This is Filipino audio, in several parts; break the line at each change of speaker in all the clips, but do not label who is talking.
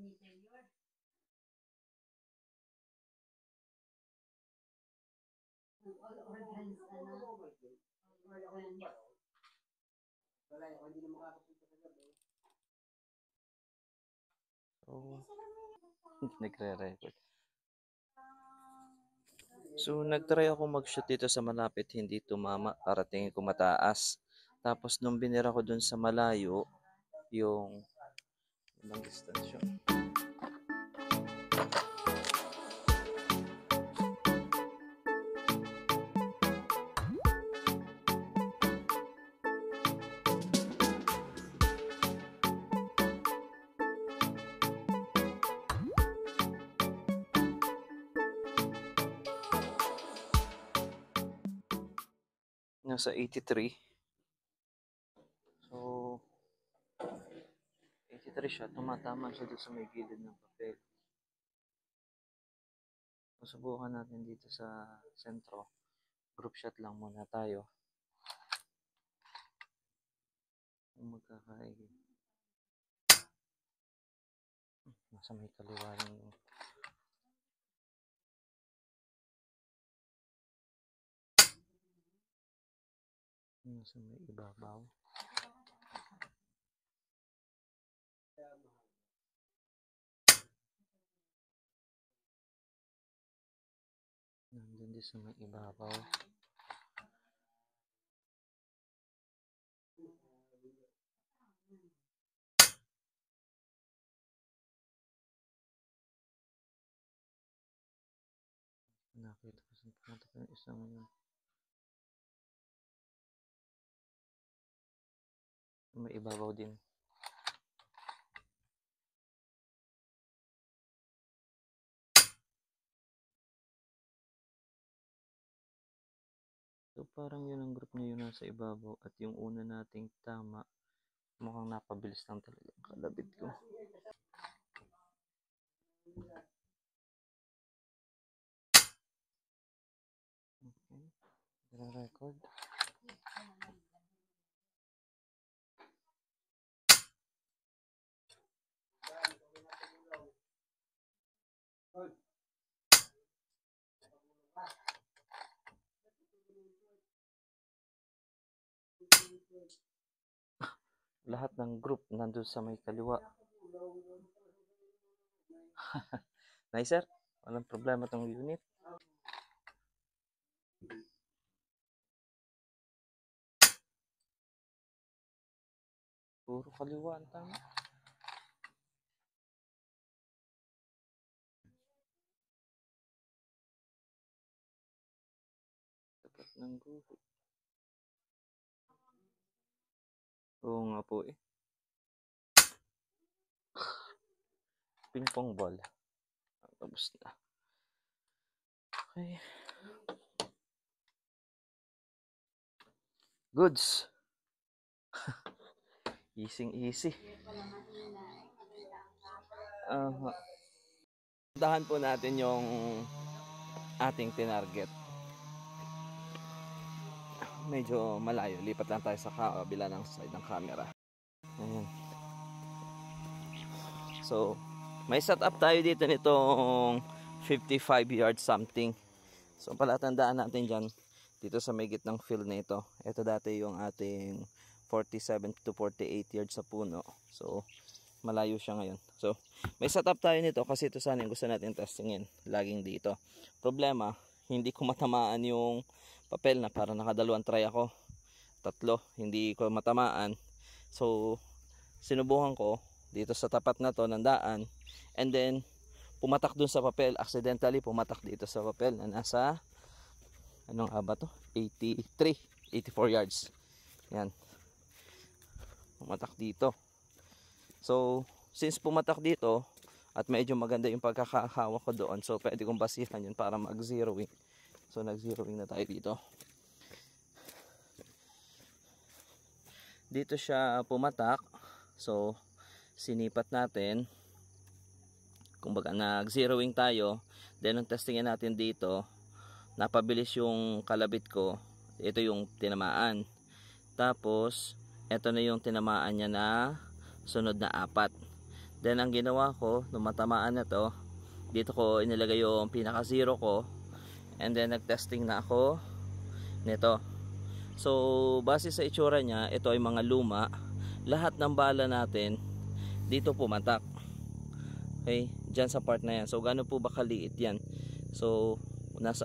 So, nagre-record. So, nagtry ako mag-shoot dito sa malapit, hindi tumama para tingin ko mataas. Tapos, nung binira ko dun sa malayo, yung ilang distance yun. Nasa 83. So, 83 siya. Tumatama siya dito sa may gilid ng papel. Susubukan natin dito sa sentro. Group shot lang muna tayo. Kung magkakaigil. Nasa may kaliwa yung nasa may ibabaw. Nandun din sa may ibabaw. Nakita ko sa pumunta ko yung isang yun. May ibabaw din. So parang yun ang group niya yun nasa ibabaw at yung una nating tama mukhang napabilis lang talaga ang kalabit ko. Okay. Record. Lahat ng group nandun sa may kaliwa. Nice sir, walang problema tong unit. Puro kaliwa ang tama. Tapat ng group. Oo nga po eh. Ping pong ball. Tapos na. Okay. Goods. Easy. Dahan po natin yung ating tinarget. Medyo malayo. Lipat lang tayo sa kabila ng side ng camera. Ayan. So, may setup tayo dito nitong 55 yards something. So, palatandaan natin dyan dito sa may gitnang field na ito. Ito dati yung ating 47 to 48 yards sa puno. So, malayo siya ngayon. So, may setup tayo nito kasi ito sana yung gusto natin testingin. Laging dito. Problema, hindi ko matamaan yung papel na para nakadalawang try ako. 3, hindi ko matamaan. So, sinubukan ko dito sa tapat na to ng daan. And then, pumatak dun sa papel. Accidentally, pumatak dito sa papel na nasa, anong ba to? 84 yards. Yan. Pumatak dito. So, since pumatak dito, at medyo maganda yung pagkakahawak ko doon, so pwede kong basihan yun para mag-zeroing. So, nag-zeroing na tayo dito. Dito siya pumatak. So, sinipat natin. Kumbaga, nag-zeroing tayo. Then, ang testingin natin dito, napabilis yung kalabit ko. Ito yung tinamaan. Tapos, ito na yung tinamaan niya na sunod na 4. Then ang ginawa ko, nung matamaan na to, dito ko inilagay yung pinaka zero ko. And then nag-testing na ako nito. So base sa itsura niya, ito ay mga luma. Lahat ng bala natin dito pumatak. Okay, dyan sa part na yan. So gaano po ba kaliit yan? So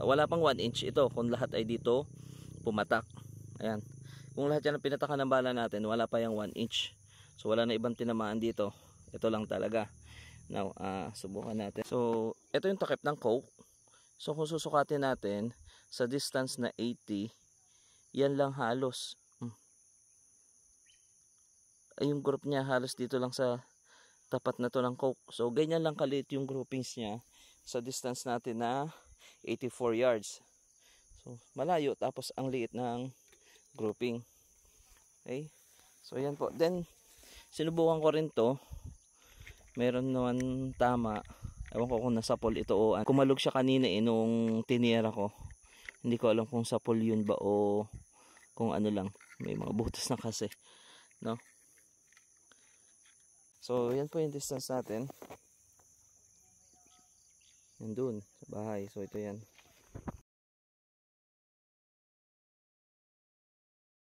wala pang 1 inch ito kung lahat ay dito pumatak. Ayan. Kung lahat yan ang pinatakan ng bala natin, wala pa yung 1 inch. So wala na ibang tinamaan dito. Ito lang talaga. Now, subukan natin. So ito yung takip ng coke. So kung susukatin natin sa distance na 80, yan lang halos. Ay, yung group niya halos dito lang sa tapat na to ng coke. So ganyan lang kaliit yung groupings niya sa distance natin na 84 yards. So malayo, tapos ang liit ng grouping. Okay, so yan po. Then sinubukan ko rin to, meron naman tama. Ewan ko kung nasapol ito o kumalog siya kanina nung tinira ko. Hindi ko alam kung sapol yun ba o kung ano lang, may mga butas na kasi, no? So yan po yung distance natin. Yan dun sa bahay. So ito yan.